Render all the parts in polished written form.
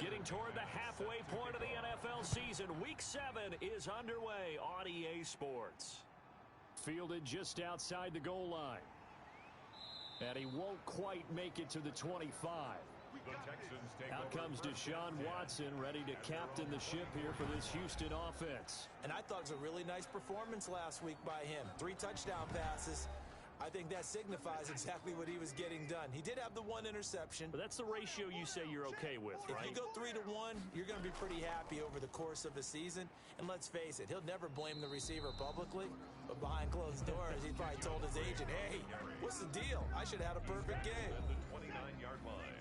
Getting toward the halfway point of the NFL season. Week 7 is underway on EA Sports. Fielded just outside the goal line. And he won't quite make it to the 25. Out comes Deshaun Watson, ready to captain the ship here for this Houston offense. And I thought it was a really nice performance last week by him. 3 touchdown passes. I think that signifies exactly what he was getting done. He did have the 1 interception. But that's the ratio you say you're okay with, right? If you go 3-to-1, you're going to be pretty happy over the course of a season. And let's face it, he'll never blame the receiver publicly. But behind closed doors, he probably told his agent, hey, what's the deal? I should have had a perfect game.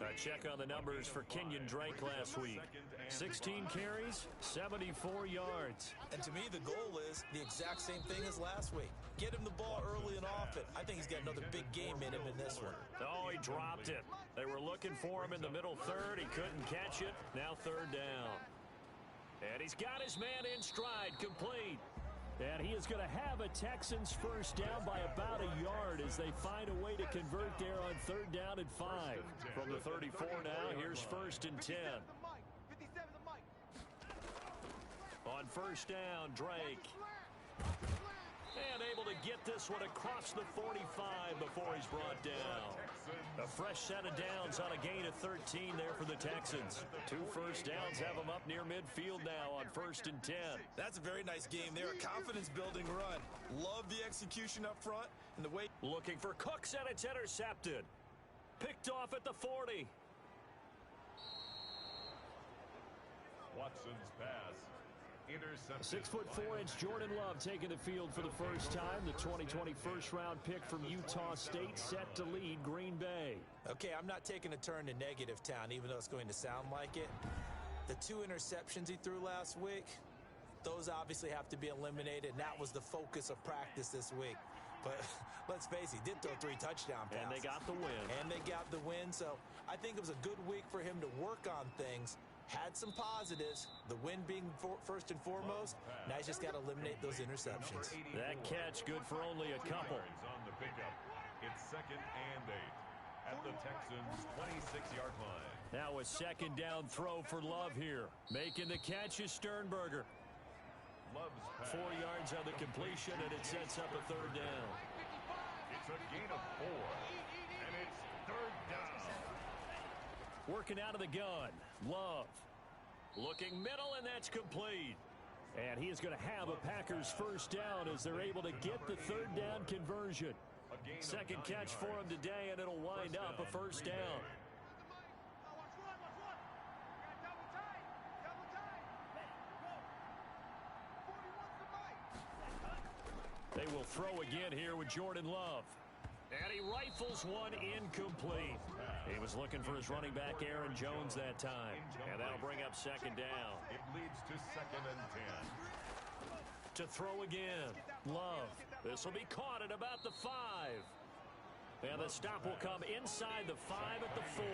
A check on the numbers for Kenyon Drake last week. 16 carries, 74 yards. And to me, the goal is the exact same thing as last week. Get him the ball early and often. I think he's got another big game in him in this one. Oh, he dropped it. They were looking for him in the middle third. He couldn't catch it. Now 3rd down. And he's got his man in stride, complete. And he is going to have a Texans first down by about a yard as they find a way to convert there on 3rd down and 5. From the 34 now, here's 1st and 10. On 1st down, Drake. And able to get this one across the 45 before he's brought down. A fresh set of downs on a gain of 13 there for the Texans. 2 first downs have them up near midfield now on 1st and 10. That's a very nice game there. A confidence-building run. Love the execution up front and the way. Looking for Cooks, and it's intercepted. Picked off at the 40. Watson's pass. 6'4" Jordan Love taking the field for the first time. The 2020 first-round pick from Utah State set to lead Green Bay. Okay, I'm not taking a turn to negative town, even though it's going to sound like it. The 2 interceptions he threw last week, those obviously have to be eliminated, and that was the focus of practice this week. But let's face it, he did throw 3 touchdown passes. And they got the win. And they got the win, so I think it was a good week for him to work on things. Had some positives, the win being first and foremost. Now he's just got to eliminate those interceptions. That catch good for only a couple. On the pickup. It's 2nd and 8 at the Texans' 26-yard line. Now a 2nd down throw for Love here. Making the catch is Sternberger. Love's pass. 4 yards on the completion, and it sets up a 3rd down. It's a gain of 4, and it's 3rd down. Working out of the gun, Love. Looking middle, and that's complete. And he is going to have a Packers first down as they're able to get the 3rd down conversion. 2nd catch for him today, and it'll wind up a first down. They will throw again here with Jordan Love. And he rifles one incomplete. He was looking for his running back, Aaron Jones, that time. And that'll bring up 2nd down. It leads to 2nd and 10. To throw again, Love. This will be caught at about the 5. And the stop will come inside the 5 at the 4.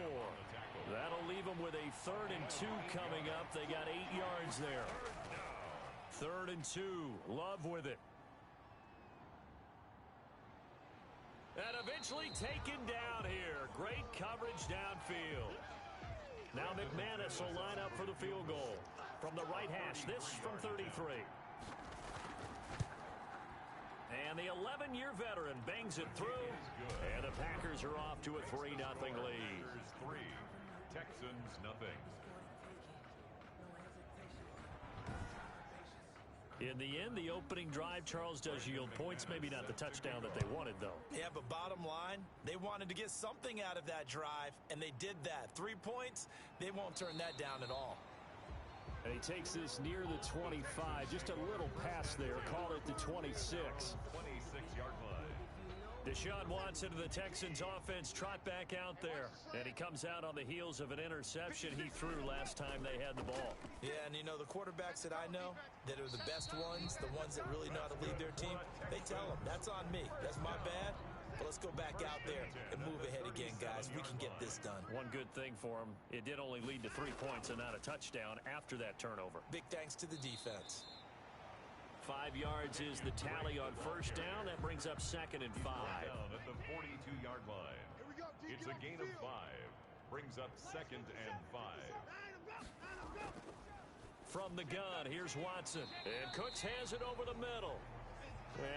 That'll leave them with a 3rd and 2 coming up. They got 8 yards there. 3rd and 2. Love with it. And eventually taken down here. Great coverage downfield. Now McManus will line up for the field goal. From the right hash, this from 33. And the 11-year veteran bangs it through. And the Packers are off to a 3-0 lead. 3, Texans nothing. In the end, the opening drive, Charles, does yield points. Maybe not the touchdown that they wanted, though. Yeah, but bottom line, they wanted to get something out of that drive, and they did that. 3 points, they won't turn that down at all. And he takes this near the 25. Just a little pass there. Call it the 26. 26-yard line. Deshaun Watson of the Texans offense trot back out there. And he comes out on the heels of an interception he threw last time they had the ball. Yeah, and you know, the quarterbacks that I know that are the best ones, the ones that really know how to lead their team, they tell them, that's on me. That's my bad. But let's go back out there and move ahead again, guys. We can get this done. One good thing for him, it did only lead to 3 points and not a touchdown after that turnover. Big thanks to the defense. 5 yards is the tally on first down. That brings up 2nd and 5. Down at the 42-yard line. It's a gain of 5. Brings up 2nd and 5. From the gun, here's Watson. And Cooks has it over the middle.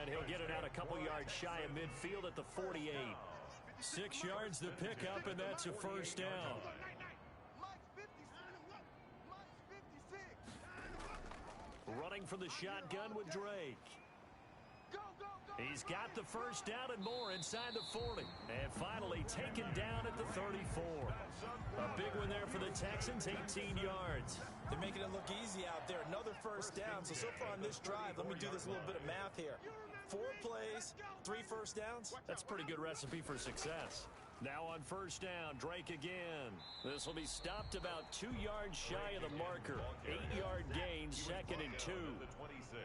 And he'll get it out a couple yards shy of midfield at the 48. 6 yards the pickup, and that's a first down. Running from the shotgun with Drake. He's got the first down and more inside the 40. And finally taken down at the 34. A big one there for the Texans, 18 yards. They're making it look easy out there. Another first down. So far on this drive, let me do this little bit of math here. 4 plays, 3 first downs. That's a pretty good recipe for success. Now on first down, Drake again. This will be stopped about 2 yards shy of the marker. 8-yard gain, 2nd and 2.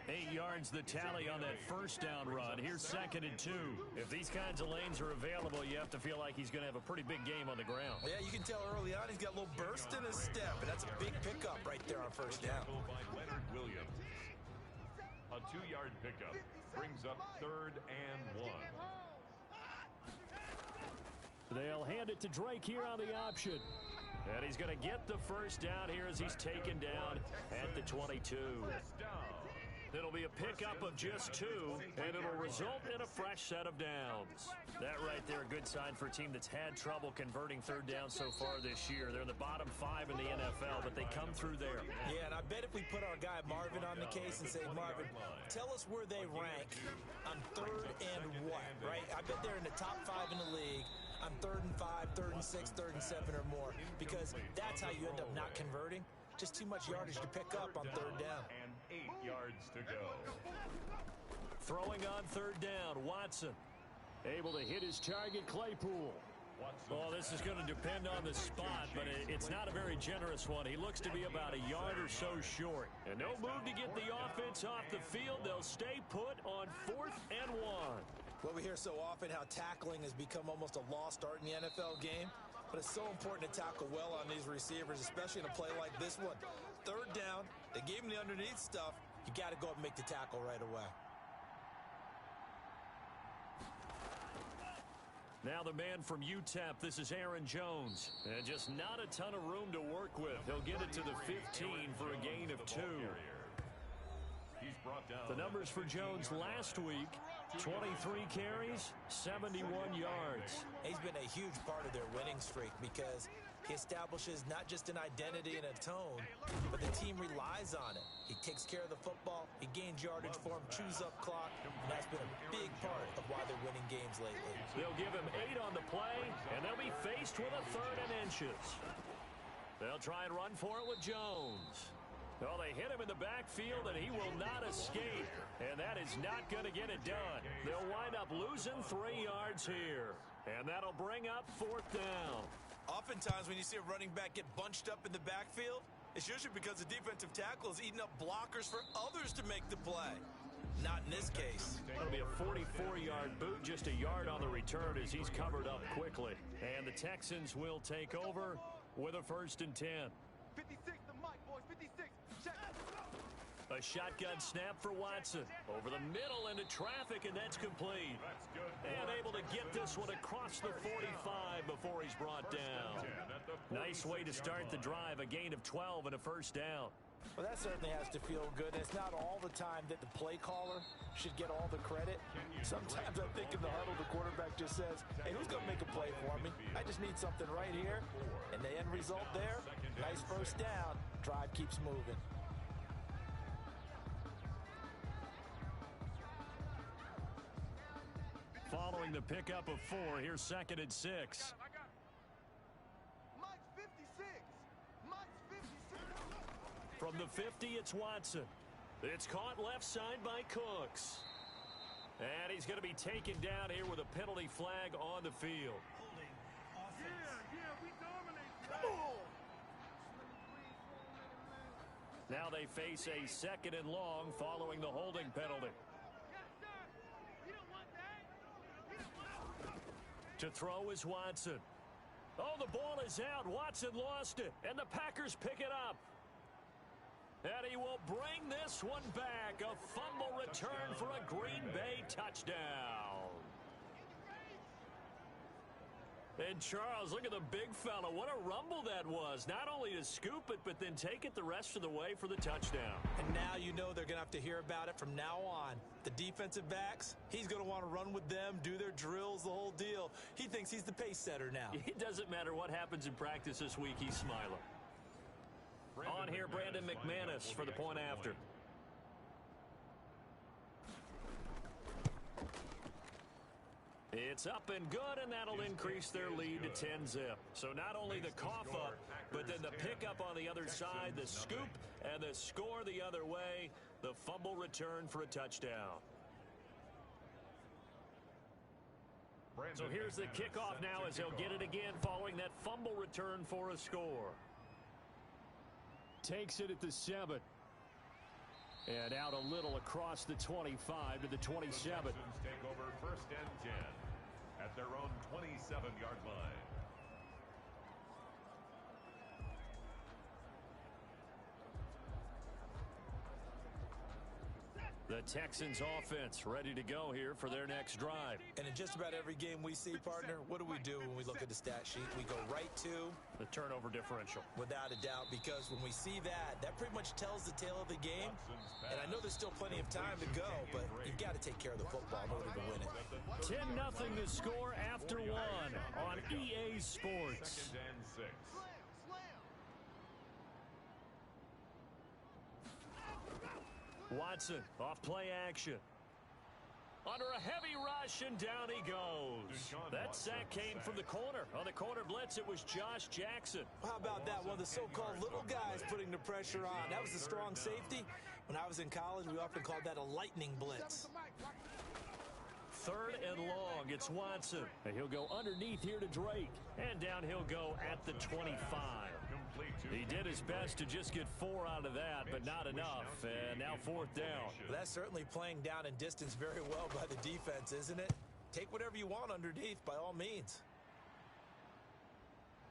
8 yards the tally on that first down run. Here's 2nd and 2. If these kinds of lanes are available, you have to feel like he's going to have a pretty big game on the ground. Yeah, you can tell early on he's got a little burst in his step, and that's a big pickup right there on first down. Leonard Williams. A 2-yard pickup brings up 3rd and 1. They'll hand it to Drake here on the option. And he's going to get the first down here as he's taken down at the 22. It'll be a pickup of just 2, and it'll result in a fresh set of downs. That right there, a good sign for a team that's had trouble converting third down so far this year. They're in the bottom 5 in the NFL, but they come through there. Yeah, and I bet if we put our guy Marvin on the case and say, Marvin, tell us where they rank on 3rd and what, right? I bet they're in the top 5 in the league on 3rd and 5, 3rd and 6, 3rd and 7 or more, because that's how you end up not converting. Just too much yardage to pick up on 3rd down. And 8 yards to go. Throwing on 3rd down, Watson. Able to hit his target, Claypool. Well, this is going to depend on the spot, but it's not a very generous one. He looks to be about a yard or so short. And no move to get the offense off the field. They'll stay put on 4th and 1. Well, we hear so often how tackling has become almost a lost art in the NFL game. But it's so important to tackle well on these receivers, especially in a play like this one. 3rd down, they gave him the underneath stuff. You got to go up and make the tackle right away. Now the man from UTEP, this is Aaron Jones. And just not a ton of room to work with. He'll get it to the 15 for a gain of 2. The numbers for Jones last week, 23 carries, 71 yards. He's been a huge part of their winning streak because he establishes not just an identity and a tone, but the team relies on it. He takes care of the football, he gains yardage for him, chews up clock, and that's been a big part of why they're winning games lately. They'll give him 8 on the play, and they'll be faced with a 3rd and inches. They'll try and run for it with Jones. Well, they hit him in the backfield, and he will not escape. And that is not going to get it done. They'll wind up losing 3 yards here. And that'll bring up 4th down. Oftentimes when you see a running back get bunched up in the backfield, it's usually because the defensive tackle is eating up blockers for others to make the play. Not in this case. That'll be a 44-yard boot, just a yard on the return as he's covered up quickly. And the Texans will take over with a 1st and 10. 56, the mic, boys, 56. Check. A shotgun snap for Watson. Over the middle into traffic, and that's complete. And able to get this one across the 45 before he's brought down. Nice way to start the drive. A gain of 12 and a 1st down. Well, that certainly has to feel good. It's not all the time that the play caller should get all the credit. Sometimes I think in the huddle, the quarterback just says, hey, who's going to make a play for me? I just need something right here. And the end result there, nice 1st down. Drive keeps moving. Following the pickup of 4, here's 2nd and 6. Mike's 56. Mike's 56. From the 50, it's Watson. It's caught left side by Cooks. And he's going to be taken down here with a penalty flag on the field. Yeah, we dominate. Come on. Now they face a 2nd and long following the holding penalty. To throw is Watson. Oh, the ball is out. Watson lost it, and the Packers pick it up. And he will bring this one back. A fumble return for a Green Bay touchdown. And Charles, look at the big fella. What a rumble that was. Not only to scoop it, but then take it the rest of the way for the touchdown. And now you know they're going to have to hear about it from now on. The defensive backs, he's going to want to run with them, do their drills, the whole deal. He thinks he's the pace setter now. It doesn't matter what happens in practice this week. He's smiling. On here, Brandon McManus for the point after. It's up and good, and that'll increase their lead to 10-zip. So not only the cough up, but then the pickup on the other side, the scoop, and the score the other way, the fumble return for a touchdown. So here's the kickoff now as they'll get it again following that fumble return for a score. Takes it at the 7. And out a little across the 25 to the 27. The Texans take over 1st and 10 at their own 27-yard line. The Texans offense ready to go here for their next drive. And in just about every game we see, partner, what do we do when we look at the stat sheet? We go right to the turnover differential. Without a doubt, because when we see that, that pretty much tells the tale of the game. And I know there's still plenty of time to go, but you've got to take care of the football in order to win it. 10-0 the score after one on EA Sports. 2nd and 6. Watson off play action. Under a heavy rush, and down he goes. That sack came from the corner. On the corner blitz, it was Josh Jackson. How about that? One of the so-called little guys putting the pressure on. That was the strong safety. When I was in college, we often called that a lightning blitz. 3rd and long. It's Watson. And he'll go underneath here to Drake. And down he'll go at the 25. He did his best to just get 4 out of that, but not enough. And now 4th down. Well, that's certainly playing down in distance very well by the defense, isn't it? Take whatever you want underneath, by all means.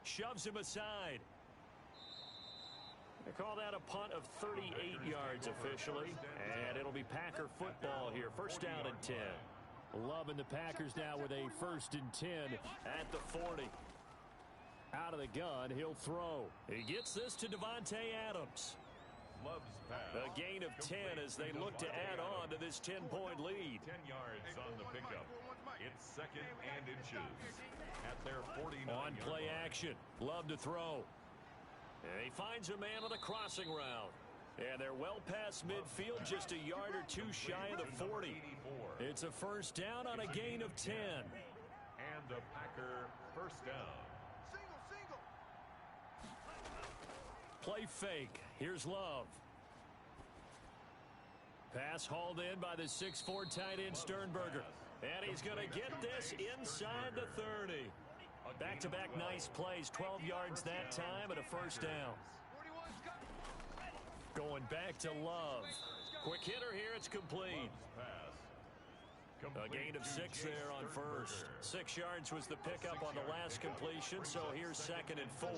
Shoves him aside. They call that a punt of 38 yards officially. And it'll be Packer football here. 1st down and 10. Loving the Packers now with a 1st and 10 at the 40. Out of the gun, he'll throw. He gets this to Devontae Adams. A gain of 10 as they look to add on to this 10-point lead. 10 yards on the pickup. It's 2nd and inches at their 49. On play action. Love to throw. And he finds a man on the crossing route. And they're well past midfield, just a yard or 2 shy of the 40. It's a 1st down on a gain of 10. And a Packer 1st down. Play fake. Here's Love. Pass hauled in by the 6'4" tight end Sternberger. And he's going to get this inside the 30. Back-to-back nice plays. 12 yards that time and a 1st down. Going back to Love. Quick hitter here. It's complete. A gain of 6 there on 1st. 6 yards was the pickup on the last completion, so here's 2nd and 4.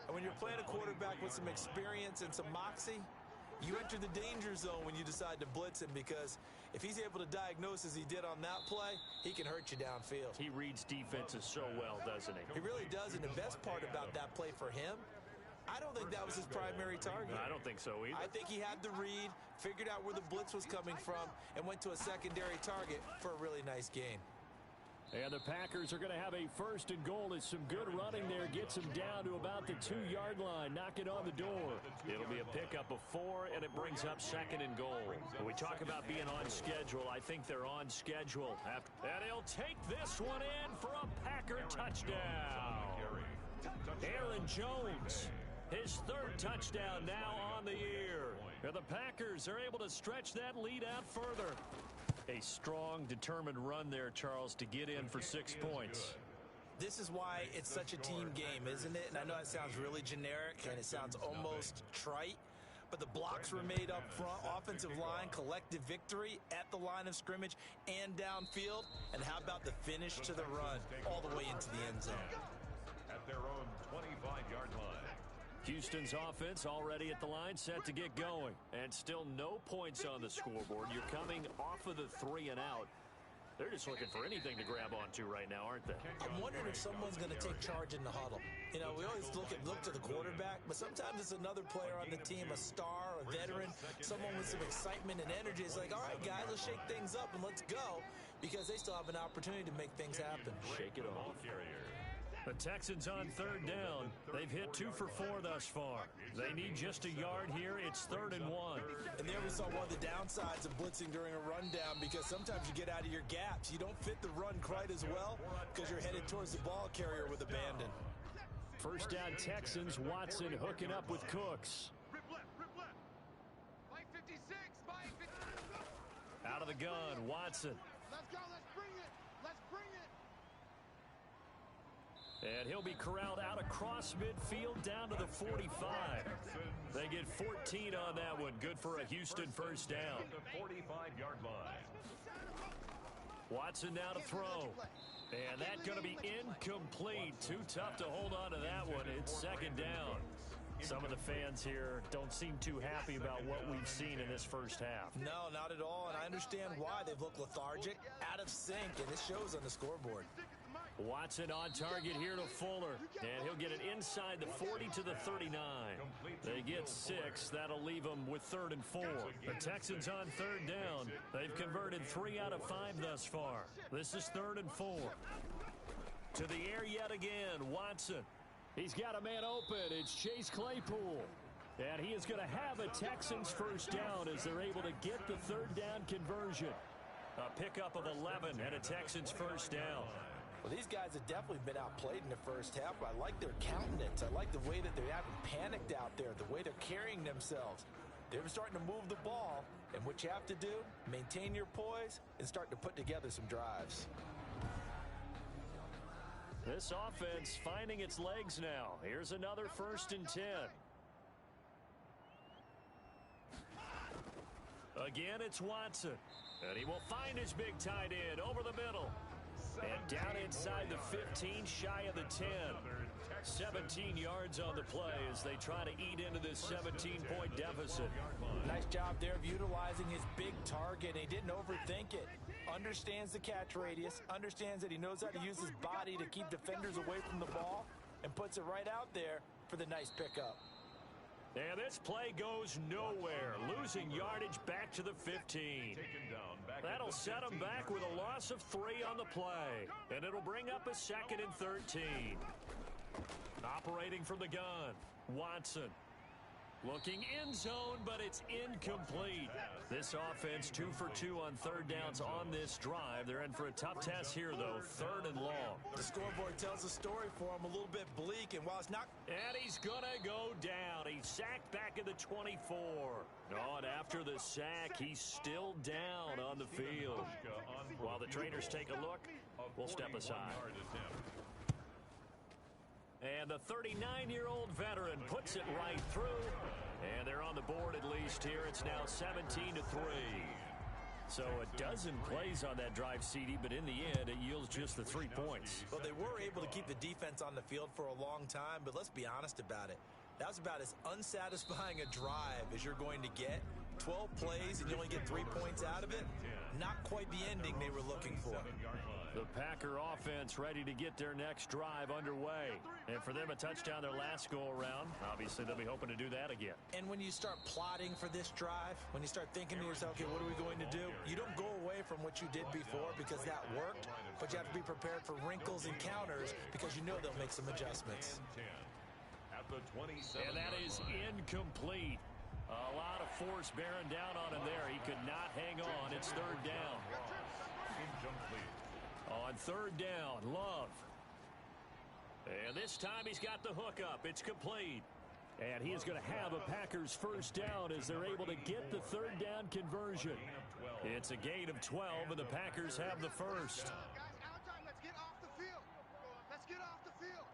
And when you're playing a quarterback with some experience and some moxie, you enter the danger zone when you decide to blitz him, because if he's able to diagnose as he did on that play, he can hurt you downfield. He reads defenses so well, doesn't he? He really does, and the best part about that play for him, I don't think that was his primary target. I don't think so either. I think he had the read, figured out where the blitz was coming from, and went to a secondary target for a really nice gain. And the Packers are going to have a 1st and goal. It's some good running there. Gets him down to about the 2-yard line. Knock it on the door. It'll be a pickup of 4, and it brings up 2nd and goal. When we talk about being on schedule, I think they're on schedule. And he'll take this one in for a Packer touchdown. Aaron Jones, his 3rd touchdown now on the year. And the Packers are able to stretch that lead out further. A strong, determined run there, Charles, to get in for 6 points. This is why it's such a team game, isn't it? And I know it sounds really generic and it sounds almost trite, but the blocks were made up front, offensive line, collective victory at the line of scrimmage and downfield. And how about the finish to the run all the way into the end zone? At their own 25-yard line. Houston's offense already at the line, set to get going. And still no points on the scoreboard. You're coming off of the 3 and out. They're just looking for anything to grab onto right now, aren't they? I'm wondering if someone's going to take charge in the huddle. You know, we always look to the quarterback, but sometimes it's another player on the team, a star, a veteran, someone with some excitement and energy. It's like, all right, guys, let's shake things up and let's go, because they still have an opportunity to make things happen. Shake it off. The Texans on third down. They've hit 2 for 4 thus far. They need just a yard here. It's 3rd and 1. And there we saw one of the downsides of blitzing during a rundown, because sometimes you get out of your gaps. You don't fit the run quite as well because you're headed towards the ball carrier with abandon. First down Texans. Watson hooking up with Cooks. Rip left, rip left. Mike 56, Mike 56. Out of the gun, Watson. Let's go, let's bring it. Let's bring it. And he'll be corralled out across midfield down to the 45. They get 14 on that one. Good for a Houston first down. The 45-yard line. Watson now to throw. And that's going to be incomplete. Too tough to hold on to that one. It's 2nd down. Some of the fans here don't seem too happy about what we've seen in this first half. No, not at all, and I understand why. They've looked lethargic, out of sync, and it shows on the scoreboard. Watson on target here to Fuller, and he'll get it inside the 40 to the 39. They get 6. That'll leave them with 3rd and 4. The Texans on 3rd down. They've converted 3 out of 5 thus far. This is 3rd and 4. To the air yet again, Watson. He's got a man open. It's Chase Claypool. And he is going to have a Texans first down as they're able to get the 3rd down conversion. A pickup of 11 and a Texans first down. Well, these guys have definitely been outplayed in the first half. I like their countenance. I like the way that they haven't panicked out there, the way they're carrying themselves. They're starting to move the ball, and what you have to do, maintain your poise and start to put together some drives. This offense finding its legs now. Here's another 1st and 10. Again, it's Watson. And he will find his big tight end over the middle. And down inside the 15, shy of the 10. 17 yards on the play as they try to eat into this 17-point deficit. Nice job there of utilizing his big target. He didn't overthink it. Understands the catch radius, understands that he knows how to use his body to keep defenders away from the ball, and puts it right out there for the nice pickup. And this play goes nowhere, losing yardage back to the 15. That'll set him back with a loss of 3 on the play, and it'll bring up a 2nd and 13. Operating from the gun, Watson. Looking end zone, but it's incomplete. This offense 2 for 2 on 3rd downs on this drive. They're in for a tough test here, though, 3rd and long. The scoreboard tells a story for him, a little bit bleak, and while it's not... And he's going to go down. He's sacked back at the 24. Oh, and after the sack, he's still down on the field. While the trainers take a look, we'll step aside. And the 39-year-old veteran puts it right through. And they're on the board at least here. It's now 17-3. So a dozen plays on that drive, CD, but in the end, it yields just the 3 points. Well, they were able to keep the defense on the field for a long time, but let's be honest about it. That was about as unsatisfying a drive as you're going to get. 12 plays and you only get 3 points out of it. Not quite the ending they were looking for. The Packer offense ready to get their next drive underway. And for them, a touchdown their last go-around. Obviously, they'll be hoping to do that again. And when you start plotting for this drive, when you start thinking to yourself, okay, what are we going to do? You don't go away from what you did before because that worked, but you have to be prepared for wrinkles and counters because you know they'll make some adjustments. And that is incomplete. A lot of force bearing down on him there. He could not hang on. It's 3rd down. On 3rd down, Love. And this time he's got the hookup. It's complete. And he is going to have a Packers first down as they're able to get the 3rd down conversion. It's a gain of 12, and the Packers have the first. Guys, out of time. Let's get off the field. Let's get off the field.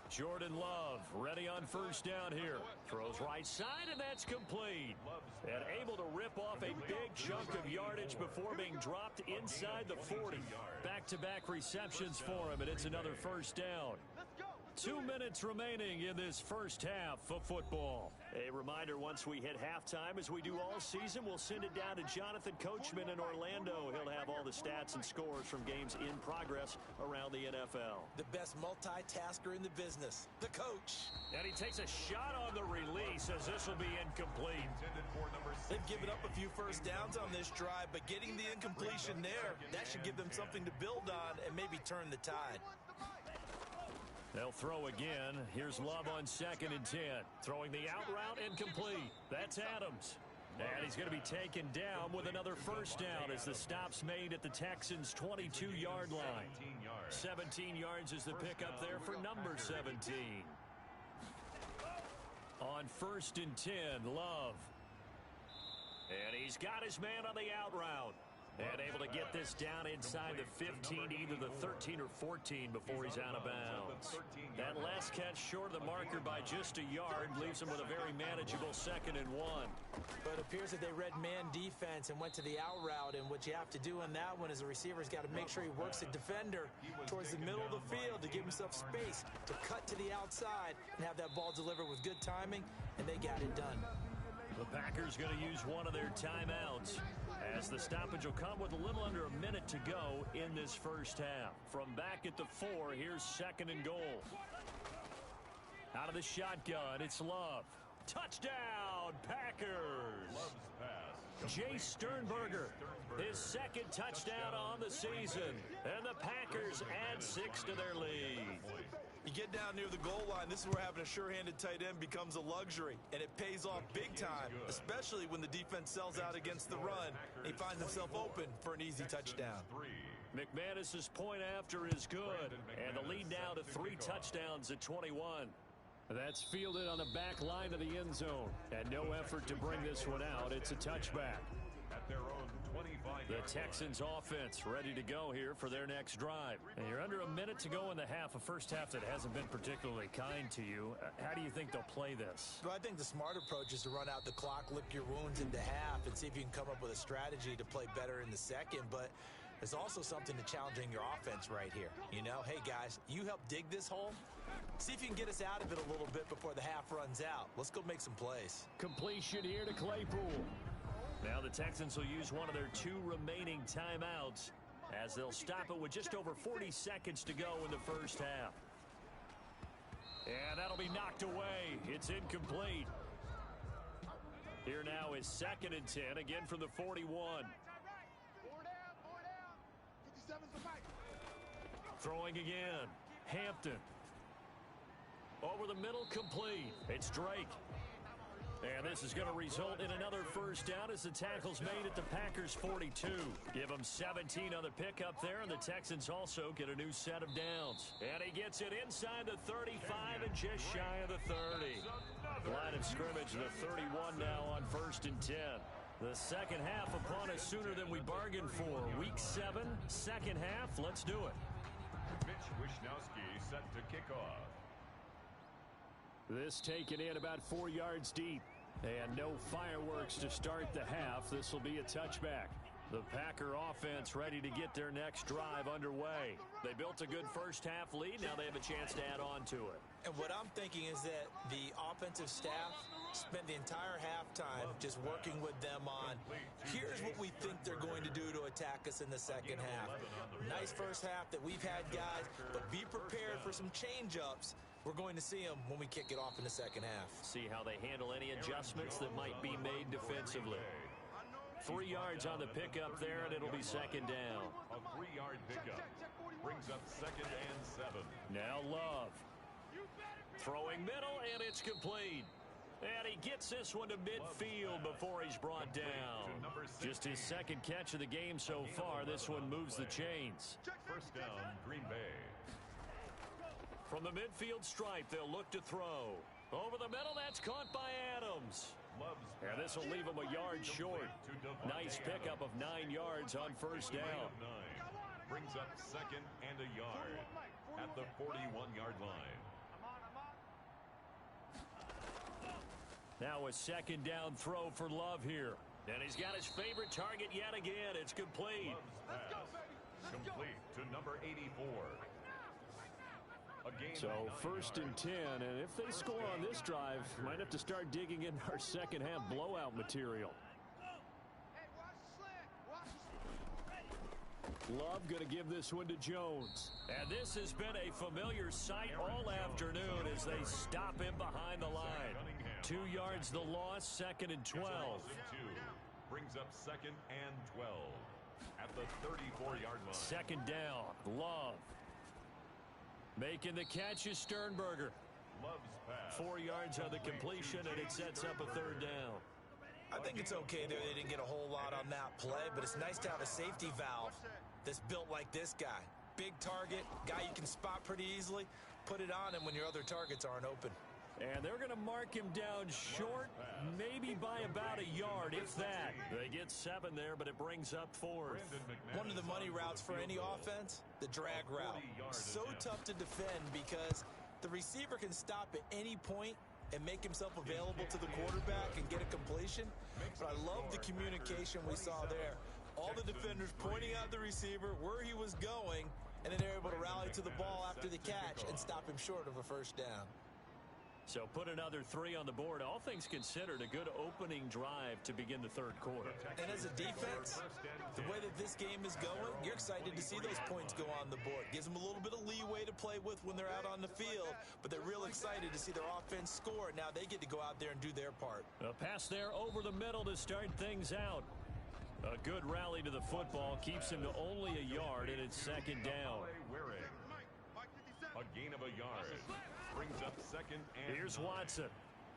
Jordan Love ready on first down here. Throws right side, and that's complete. And able to rip off a big chunk of yardage before being dropped inside the 40. Back-to-back receptions for him, and it's another first down. Let's go. 2 minutes remaining in this first half of football. A reminder, once we hit halftime, as we do all season, we'll send it down to Jonathan Coachman in Orlando. He'll have all the stats and scores from games in progress around the NFL. The best multitasker in the business, the coach. And he takes a shot on the release as this will be incomplete. They've given up a few first downs on this drive, but getting the incompletion there, that should give them something to build on and maybe turn the tide. They'll throw again. Here's Love on 2nd and 10. Throwing the out route incomplete. That's Adams. And he's going to be taken down with another first down as the stop's made at the Texans' 22-yard line. 17 yards is the pickup there for number 17. On 1st and 10, Love. And he's got his man on the out route. And able to get this down inside the 15, either the 13 or 14 before he's out of bounds. That last catch short of the marker by just a yard leaves him with a very manageable 2nd and 1. But it appears that they read man defense and went to the out route, and what you have to do in that one is the receiver's got to make sure he works the defender towards the middle of the field to give himself space to cut to the outside and have that ball delivered with good timing, and they got it done. The Packers going to use one of their timeouts as the stoppage will come with a little under a minute to go in this first half. From back at the 4, here's 2nd and goal. Out of the shotgun, it's Love. Touchdown, Packers! Jay Sternberger, his 2nd touchdown on the season. And the Packers add 6 to their lead. You get down near the goal line, this is where having a sure-handed tight end becomes a luxury, and it pays off big time, especially when the defense sells out against the run. He finds himself open for an easy touchdown. McManus's point after is good, and the lead now to 3 touchdowns at 21. That's fielded on the back line of the end zone, and no effort to bring this one out. It's a touchback. At their own 25. The Texans offense ready to go here for their next drive. And you're under a minute to go in the half, a first half that hasn't been particularly kind to you. How do you think they'll play this? Well, I think the smart approach is to run out the clock, lick your wounds into half, and see if you can come up with a strategy to play better in the second. But there's also something to challenging your offense right here. You know, hey, guys, you help dig this hole. See if you can get us out of it a little bit before the half runs out. Let's go make some plays. Completion here to Claypool. Now the Texans will use one of their 2 remaining timeouts as they'll stop it with just over 40 seconds to go in the first half. And that'll be knocked away. It's incomplete. Here now is 2nd and 10, again from the 41. 4 down. 57's the fight. Throwing again. Hampton. Over the middle, complete. It's Drake. And this is going to result in another first down as the tackle's made at the Packers' 42. Give them 17 on the pickup there, and the Texans also get a new set of downs. And he gets it inside the 35 and just shy of the 30. Line of scrimmage, the 31 now on 1st and 10. The second half upon us sooner than we bargained for. Week 7, second half. Let's do it. Mitch Wisnowski set to kick off. This taken in about 4 yards deep. And no fireworks to start the half. This will be a touchback. The Packer offense ready to get their next drive underway. They built a good first half lead. Now they have a chance to add on to it. And what I'm thinking is that the offensive staff spent the entire halftime just working with them on, here's what we think they're going to do to attack us in the second half. Nice first half that we've had, guys, but be prepared for some change-ups. We're going to see them when we kick it off in the second half. See how they handle any adjustments that might be made defensively. 3 yards on the pickup there, and it'll be 2nd down. A 3-yard pickup brings up 2nd and 7. Now Love. Throwing middle, and it's complete. And he gets this one to midfield before he's brought down. Just his 2nd catch of the game so far. This one moves the chains. First down, Green Bay. From the midfield stripe, they'll look to throw. Over the middle, that's caught by Adams. And this will leave him a yard short. Nice pickup of 9 yards on first down. Brings up 2nd and a yard at the 41-yard line. Now a 2nd down throw for Love here. And he's got his favorite target yet again. It's complete. Love's pass complete to number 84. So first and 10, and if they score on this drive, might have to start digging in our second half blowout material. Love going to give this one to Jones. And this has been a familiar sight all afternoon as they stop him behind the line. 2 yards the loss, second and 12. Brings up second and 12 at the 34-yard line. Second down, Love. Making the catch is Sternberger. Love's pass. 4 yards on the completion, and it sets up a third down. I think it's okay that they didn't get a whole lot on that play, but it's nice to have a safety valve that's built like this guy. Big target, guy you can spot pretty easily. Put it on him when your other targets aren't open. And they're going to mark him down short, maybe by about a yard, if that. They get 7 there, but it brings up 4th. One of the money routes for any offense, the drag route. So tough to defend because the receiver can stop at any point and make himself available to the quarterback and get a completion. But I love the communication we saw there. All the defenders pointing out the receiver, where he was going, and then they're able to rally to the ball after the catch and stop him short of a first down. So put another 3 on the board. All things considered, a good opening drive to begin the third quarter. And as a defense, the way that this game is going, you're excited to see those points go on the board. Gives them a little bit of leeway to play with when they're out on the field, but they're real excited to see their offense score. Now they get to go out there and do their part. A pass there over the middle to start things out. A good rally to the football keeps him to only a yard, and it's second down. A gain of a yard. Brings up second and Here's 9. Watson.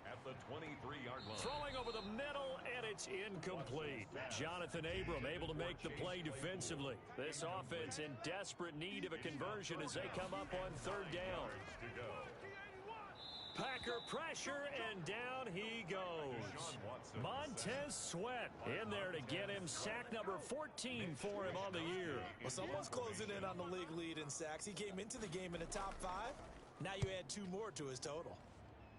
At the 23-yard line. Throwing over the middle, and it's incomplete. Jonathan Abram able to make the play defensively. This offense in desperate need of a conversion as they come up on third down. Packer pressure, and down he goes. Montez Sweat in there to get him sack number 14 for him on the year. Well, someone's closing in on the league lead in sacks. He came into the game in the top 5. Now you add 2 more to his total.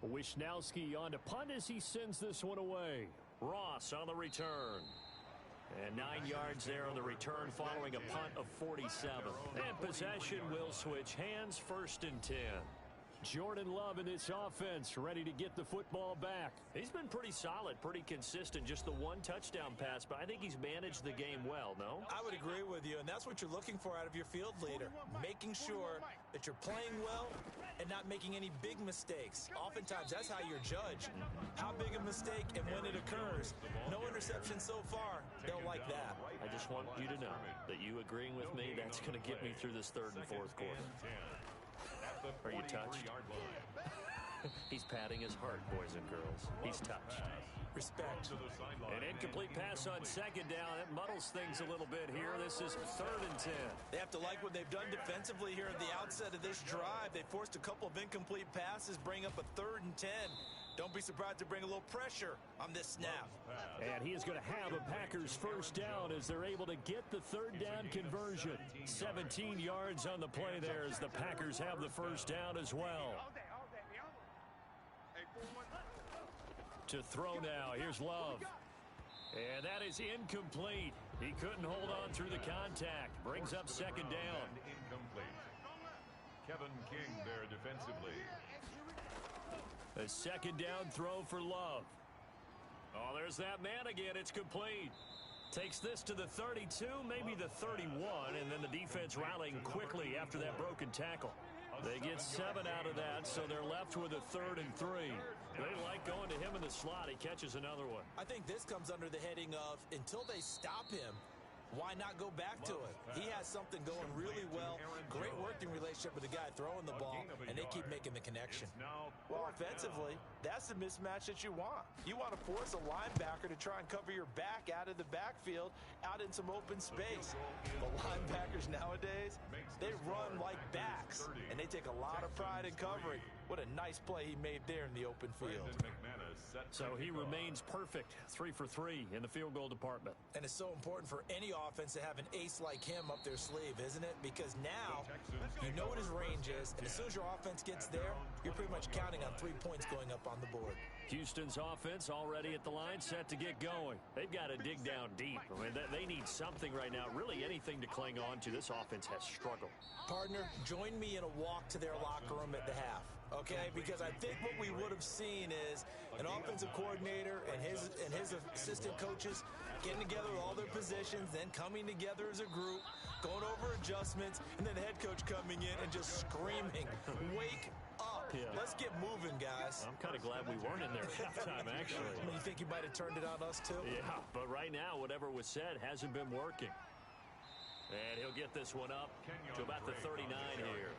Wisnowski on to punt as he sends this one away. Ross on the return. And 9 yards there on the return following a punt of 47. And possession will switch hands, first and 10. Jordan Love in this offense, ready to get the football back. He's been pretty solid, pretty consistent, just the 1 touchdown pass, but I think he's managed the game well, no? I would agree with you, and that's what you're looking for out of your field leader, making sure that you're playing well and not making any big mistakes. Oftentimes, that's how you're judged. How big a mistake and when it occurs. No interception so far. They'll like that. I just want you to know that you agreeing with me, that's going to get me through this third and fourth quarter. Are you touched? He's patting his heart, boys and girls. He's touched. Respect. An incomplete pass on second down. It muddles things a little bit here. This is third and 10. They have to like what they've done defensively here at the outset of this drive. They forced a couple of incomplete passes, bring up a third and 10. Don't be surprised to bring a little pressure on this snap. And he is going to have a Packers first down as they're able to get the third down conversion. 17 yards on the play there as the Packers have the first down as well. To throw now, here's Love. And that is incomplete. He couldn't hold on through the contact. Brings up second down. Incomplete. Kevin King there defensively. A second down throw for Love. Oh, there's that man again. It's complete. Takes this to the 32, maybe the 31, and then the defense rallying quickly after that broken tackle. They get 7 out of that, so they're left with a 3rd and 3. They like going to him in the slot. He catches another one. I think this comes under the heading of, until they stop him, why not go back to it? He has something going really well. Great working relationship with the guy throwing the ball, and they keep making the connection. Well, offensively, that's the mismatch that you want. You want to force a linebacker to try and cover your back out of the backfield, out in some open space. The linebackers nowadays, they run like backs, and they take a lot of pride in covering. What a nice play he made there in the open field. So he remains perfect, 3 for 3 in the field goal department. And it's so important for any offense to have an ace like him up their sleeve, isn't it? Because now you know what his range is, and as soon as your offense gets there, you're pretty much counting on 3 points going up on the board. Houston's offense already at the line, set to get going. They've got to dig down deep. I mean, they need something right now, really anything to cling on to. This offense has struggled. Partner, join me in a walk to their locker room at the half, okay? Because I think what we would have seen is an offensive coordinator and his assistant coaches getting together with all their positions, then coming together as a group, going over adjustments, and then the head coach coming in and just screaming, "Wake up. Yeah. Let's get moving, guys." I'm kind of glad we weren't in there at halftime, actually. You think you might have turned it on us, too? Yeah, but right now, whatever was said hasn't been working. And he'll get this one up to about the 39 here.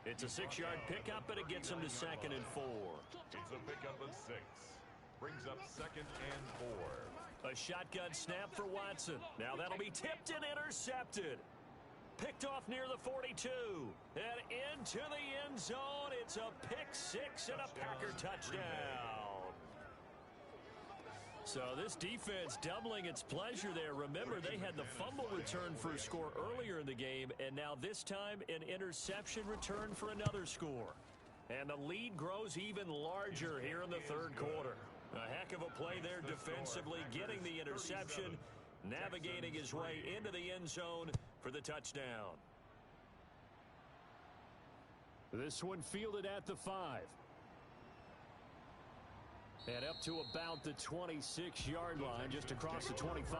It's a 6-yard pickup, and it gets him to 2nd and 4. It's a pickup of 6. Brings up 2nd and 4. A shotgun snap for Watson. Now that'll be tipped and intercepted. Picked off near the 42. And into the end zone. It's a pick 6 and a Packer touchdown. So this defense doubling its pleasure there. Remember, they had the fumble return for a score earlier in the game, and now this time an interception return for another score. And the lead grows even larger here in the third quarter. A heck of a play there defensively, getting the interception, navigating his way into the end zone for the touchdown. This one fielded at the 5. And up to about the 26-yard line, just across the 25.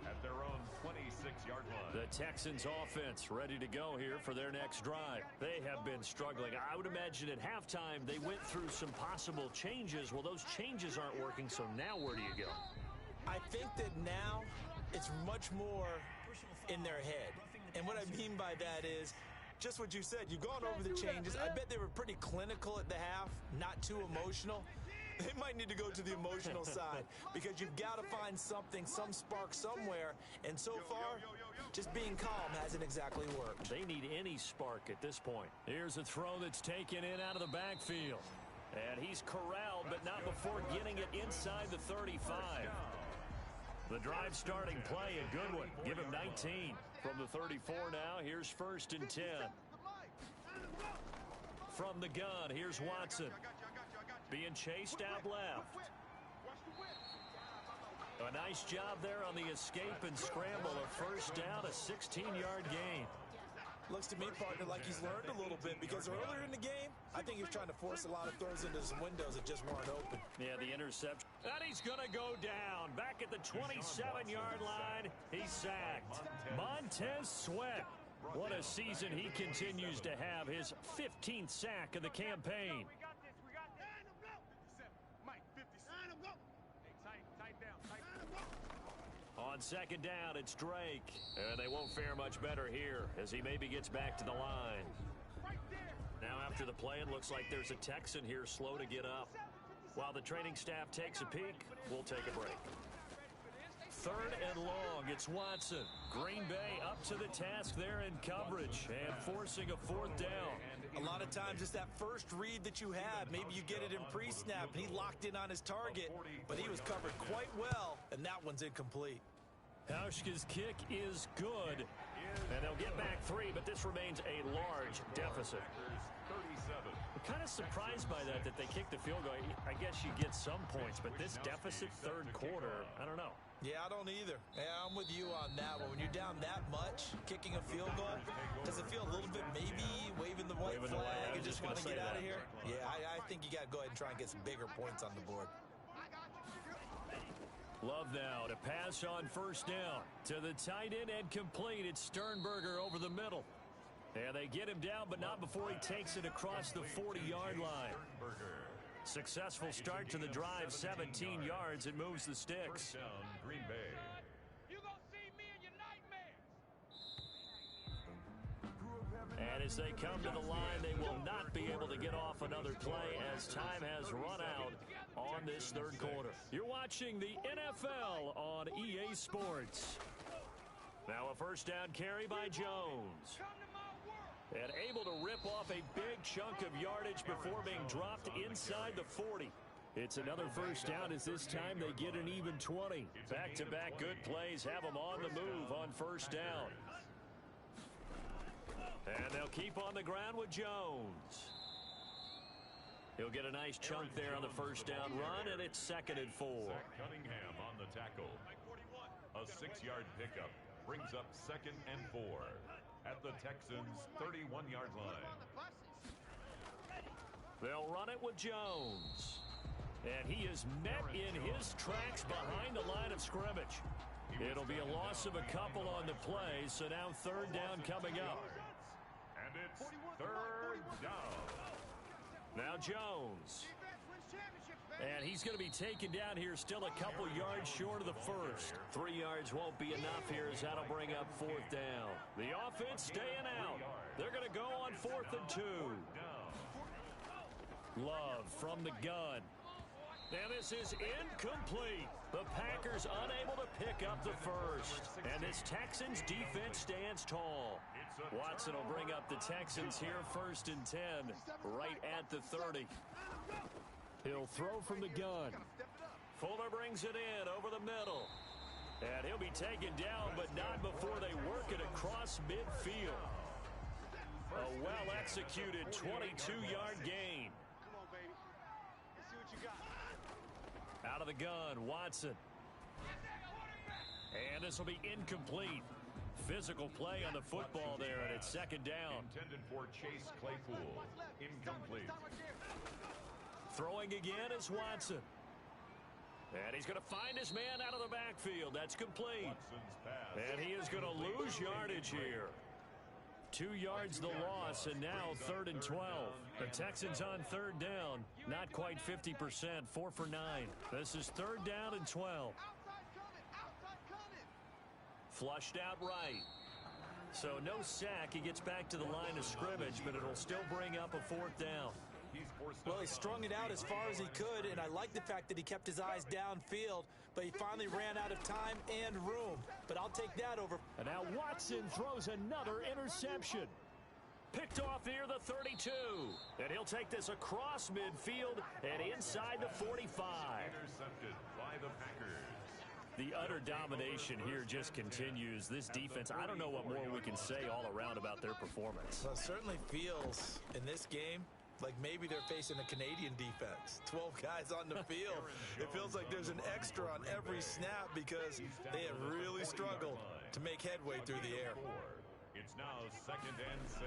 At their own 26-yard line. The Texans offense ready to go here for their next drive. They have been struggling. I would imagine at halftime they went through some possible changes. Well, those changes aren't working, so now where do you go? I think that now it's much more in their head. And what I mean by that is just what you said. You've gone over the changes. I bet they were pretty clinical at the half, not too emotional. They might need to go to the emotional side because you've got to find something, some spark somewhere. And so far, just being calm hasn't exactly worked. They need any spark at this point. Here's a throw that's taken in out of the backfield. And he's corralled, but not before getting it inside the 35. The drive starting play, a good one. Give him 19. From the 34 now, here's 1st and 10. From the gun, here's Watson. Being chased out left. A nice job there on the escape and scramble. A 1st down, a 16-yard gain. Looks to me, partner, like he's learned a little bit because earlier in the game, I think he was trying to force a lot of throws into some windows that just weren't open. Yeah, the interception. And he's going to go down. Back at the 27-yard line, he's sacked. Montez Sweat. What a season he continues to have. His 15th sack of the campaign. On 2nd down, it's Drake. And they won't fare much better here as he maybe gets back to the line. Now after the play, it looks like there's a Texan here slow to get up. While the training staff takes a peek, we'll take a break. 3rd and long, it's Watson. Green Bay up to the task there in coverage and forcing a 4th down. A lot of times it's that first read that you have. Maybe you get it in pre-snap and he locked in on his target, but he was covered quite well, and that one's incomplete. Hauschka's kick is good, and they'll get back 3, but this remains a large deficit. I'm kind of surprised by that they kicked the field goal. I guess you get some points, but this deficit 3rd quarter, I don't know. Yeah, I don't either. Yeah, I'm with you on that one. When you're down that much, kicking a field goal, does it feel a little bit maybe waving the white flag and just want to get out of here? Yeah, I think you got to go ahead and try and get some bigger points on the board. Love now to pass on 1st down. To the tight end and complete. It's Sternberger over the middle. And they get him down, but not before he takes it across the 40-yard line. Successful start to the drive, 17 yards. It moves the sticks. Down, Green Bay. You gonna see me in your nightmares. And as they come to the line, they will not be able to get off another play as time has run out on this 3rd quarter. You're watching the NFL on EA Sports. Now a 1st down carry by Jones. And able to rip off a big chunk of yardage before being dropped inside the 40. It's another 1st down as this time they get an even 20. Back-to-back good plays have them on the move on 1st down. And they'll keep on the ground with Jones. He'll get a nice chunk there on the 1st down run, and it's 2nd and 4. Zach Cunningham on the tackle. A 6-yard pickup brings up 2nd and 4. at the Texans' 31-yard line. They'll run it with Jones. And he is met in his tracks behind the line of scrimmage. It'll be a loss of a couple on the play, so now third down coming up. And it's third down. Now Jones. And he's going to be taken down here, still a couple yards short of the first. 3 yards won't be enough here, as that'll bring up fourth down. The offense staying out. They're going to go on 4th and 2. Love from the gun. And this is incomplete. The Packers unable to pick up the first. And this Texans defense stands tall. Watson will bring up the Texans here, 1st and 10, right at the 30. He'll throw from the gun. Fuller brings it in over the middle. And he'll be taken down, but not before they work it across midfield. A well-executed 22-yard gain. Out of the gun, Watson. And this will be incomplete. Physical play on the football there, and it's 2nd down. Intended for Chase Claypool. Incomplete. Throwing again is Watson. And he's going to find his man out of the backfield. That's complete. And he is going to lose yardage here. 2 yards the loss, and now 3rd and 12. The Texans on 3rd down. Not quite 50%, 4 for 9. This is 3rd down and 12. Flushed out right. So no sack. He gets back to the line of scrimmage, but it'll still bring up a 4th down. Well, he strung it out as far as he could, and I like the fact that he kept his eyes downfield, but he finally ran out of time and room. But I'll take that over. And now Watson throws another interception. Picked off near the 32. And he'll take this across midfield and inside the 45. Intercepted by the Packers. The utter domination here just continues. This defense, I don't know what more we can say all around about their performance. Well, it certainly feels in this game like maybe they're facing a Canadian defense. 12 guys on the field. It feels like there's an extra on every snap because they have really struggled to make headway through the air. It's now 2nd and 6.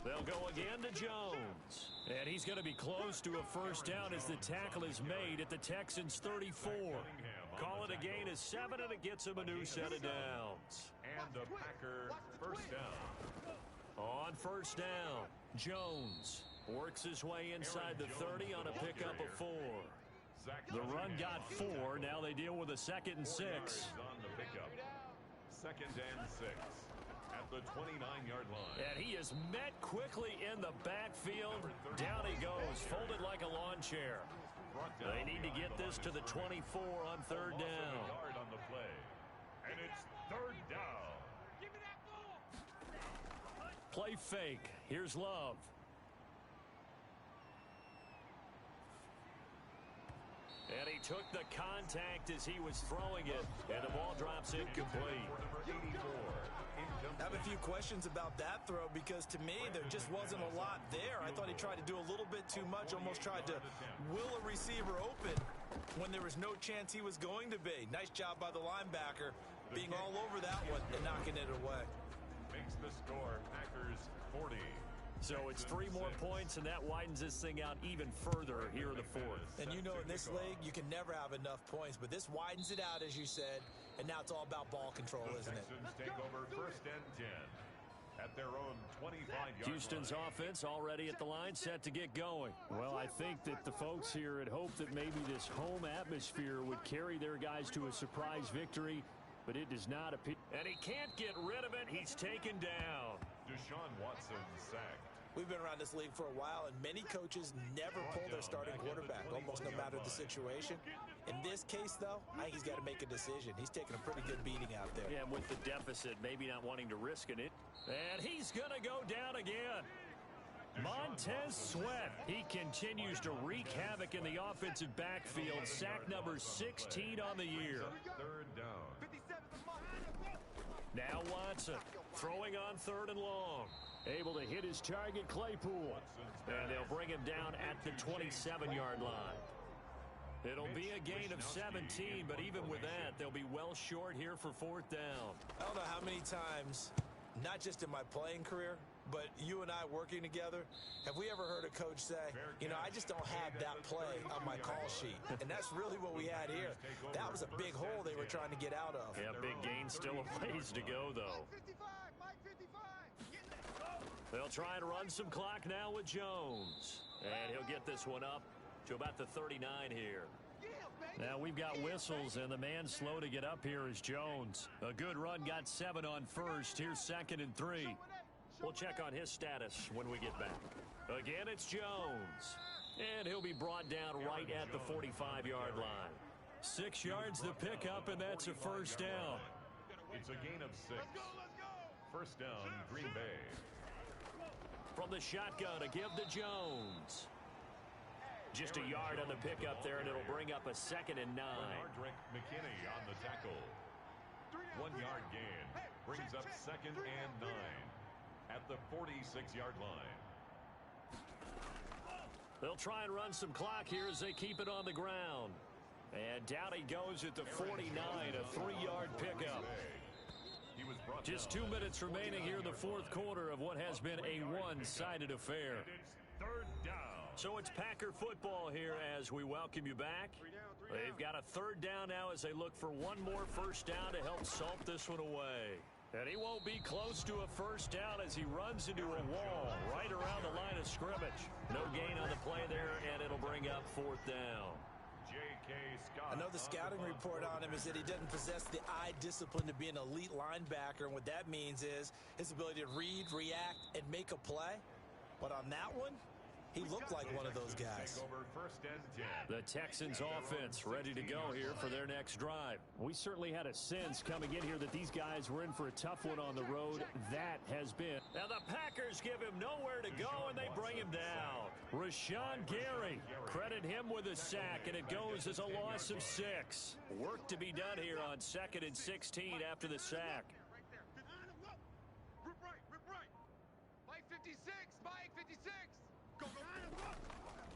They'll go again to Jones. And he's going to be close to a 1st down as the tackle is made at the Texans' 34. Call it a gain of 7, and it gets him a new set of downs. And the Packer 1st down. On 1st down, Jones works his way inside the 30 on a pickup of 4. The run got 4. Now they deal with a 2nd and 6. On the pickup. 2nd and 6 at the 29-yard line. And he is met quickly in the backfield. Down he goes, folded like a lawn chair. They need to get this to the 24 on 3rd down. Yard on the play. And it's 3rd down. Play fake. Here's Love. And he took the contact as he was throwing it, and the ball drops incomplete. I have a few questions about that throw because to me there just wasn't a lot there. I thought he tried to do a little bit too much, almost tried to will a receiver open when there was no chance he was going to be. Nice job by the linebacker being all over that one and knocking it away. Makes the score Packers 40. So it's 3 more points, and that widens this thing out even further here in the 4th. And you know in this league, you can never have enough points, but this widens it out, as you said, and now it's all about ball control, isn't it? Texans take over 1st and 10 at their own 25-yard Houston's line. offense already at the line, set to get going. Well, I think that the folks here had hoped that maybe this home atmosphere would carry their guys to a surprise victory, but it does not appear. And he can't get rid of it. He's taken down. Deshaun Watson sacked. We've been around this league for a while, and many coaches never pull their starting quarterback, almost no matter the situation. In this case, though, I think he's got to make a decision. He's taking a pretty good beating out there. Yeah, with the deficit, maybe not wanting to risk it. And he's going to go down again. Montez Sweat. He continues to wreak havoc in the offensive backfield. Sack number 16 on the year. 3rd down. Now Watson throwing on 3rd and long. Able to hit his target, Claypool. And they'll bring him down at the 27-yard line. It'll be a gain of 17, but even with that, they'll be well short here for 4th down. I don't know how many times not just in my playing career, but you and I working together, have we ever heard a coach say, you know, I just don't have that play on my call sheet? And that's really what we had here. That was a big hole they were trying to get out of. Yeah, big gain, still a ways to go, though. They'll try and run some clock now with Jones. And he'll get this one up to about the 39 here. Now we've got whistles, and the man slow to get up here is Jones. A good run, got 7 on first. Here's 2nd and 3. We'll check on his status when we get back. Again, it's Jones. And he'll be brought down right at the 45-yard line. 6 yards the pickup, and that's a first down. It's a gain of 6. First down, Green Bay. From the shotgun, a give to Jones. Just a yard on the pickup there, and it'll bring up a 2nd and 9. Bernard McKinney on the tackle. 1 yard gain. Brings up 2nd and 9 at the 46-yard line. They'll try and run some clock here as they keep it on the ground. And down he goes at the 49, a 3-yard pickup. Just 2 minutes remaining here in the fourth quarter of what has been a one-sided affair. Third down. So it's Packer football here as we welcome you back. They've got a 3rd down now as they look for one more first down to help salt this one away. And he won't be close to a first down as he runs into a wall right around the line of scrimmage. No gain on the play there, and it'll bring up 4th down. I know the scouting report on him is that he doesn't possess the eye discipline to be an elite linebacker, and what that means is his ability to read, react, and make a play. But on that one, he looked like one of those guys. The Texans offense ready to go here for their next drive. We certainly had a sense coming in here that these guys were in for a tough one on the road. That has been. Now the Packers give him nowhere to go, and they bring him down. Rashawn Gary, credit him with a sack, and it goes as a loss of 6. Work to be done here on 2nd and 16 after the sack. Mike 56, Mike 56.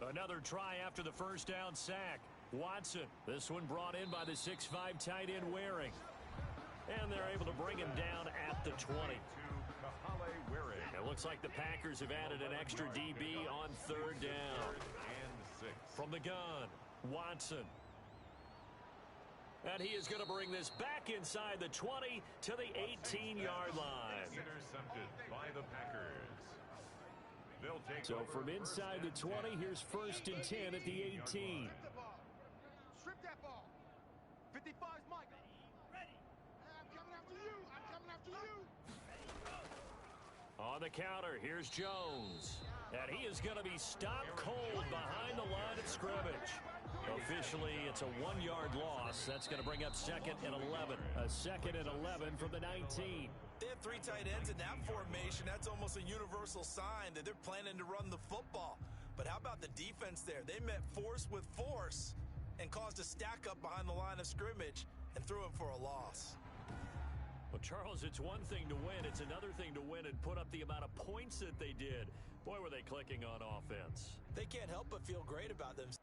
Another try after the first down sack. Watson, this one brought in by the 6'5 tight end Waring. And they're able to bring him down at the 20. It looks like the Packers have added an extra DB on 3rd down. From the gun, Watson. And he is going to bring this back inside the 20 to the 18-yard line. Intercepted by the Packers. So from inside the 20, here's 1st and 10 at the 18. Strip that ball. 55's Mike. Ready. I'm coming after you. I'm coming after you. On the counter, here's Jones. And he is going to be stopped cold behind the line of scrimmage. Officially, it's a 1-yard loss. That's going to bring up 2nd and 11. A 2nd and 11 from the 19. They have 3 tight ends in that formation. That's almost a universal sign that they're planning to run the football. But how about the defense there? They met force with force and caused a stack up behind the line of scrimmage and threw it for a loss. Well, Charles, it's one thing to win. It's another thing to win and put up the amount of points that they did. Boy, were they clicking on offense. They can't help but feel great about themselves.